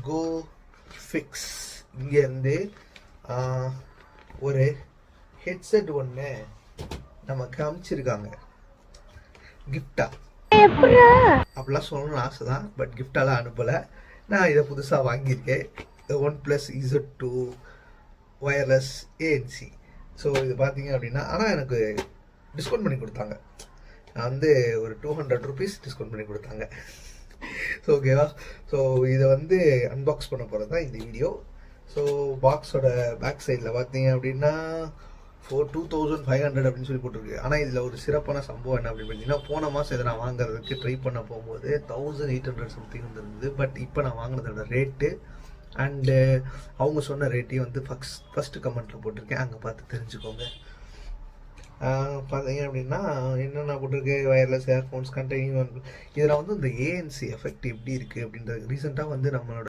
கோ fix இங்கேருந்து ஒரு headset ஒன்று நமக்கு அமைச்சிருக்காங்க கிஃப்டா. அப்படிலாம் சொல்லணும்னு ஆசை தான், பட் கிஃப்டாலாம் அனுப்பலை. நான் இதை புதுசாக வாங்கியிருக்கேன், OnePlus Z2 wireless ANC. So இது பார்த்தீங்க அப்படின்னா, ஆனால் எனக்கு டிஸ்கவுண்ட் பண்ணி கொடுத்தாங்க. நான் வந்து ஒரு 200 rupees டிஸ்கவுண்ட் பண்ணி கொடுத்தாங்க. ஸோ ஓகேவா. ஸோ இதை வந்து அன்பாக்ஸ் பண்ண போகிறது தான் இந்த வீடியோ. ஸோ பாக்ஸோட பேக் சைடில் பார்த்தீங்க அப்படின்னா 2500 அப்படின்னு சொல்லி போட்டிருக்கு. ஆனால் இதில் ஒரு சிறப்பான சம்பவம் என்ன அப்படின்னு பார்த்தீங்கன்னா, போன மாதம் இதை நான் வாங்குறதுக்கு ட்ரை பண்ண போகும்போது 1800 சம்திங் வந்துருந்தது. பட் இப்போ நான் வாங்கினதோட ரேட்டு அண்டு அவங்க சொன்ன ரேட்டையும் வந்து ஃபஸ்ட்டு கமெண்ட்டில் போட்டிருக்கேன், அங்கே பார்த்து தெரிஞ்சுக்கோங்க. பார்த்தீங்க அப்படின்னா என்னென்ன போட்டிருக்கு, வயர்லெஸ் இயர்ஃபோன்ஸ் கண்டெய்னிங். இதில் வந்து இந்த ANC எஃபெக்ட் எப்படி இருக்குது அப்படின்றது ரீசெண்டாக வந்து நம்மளோட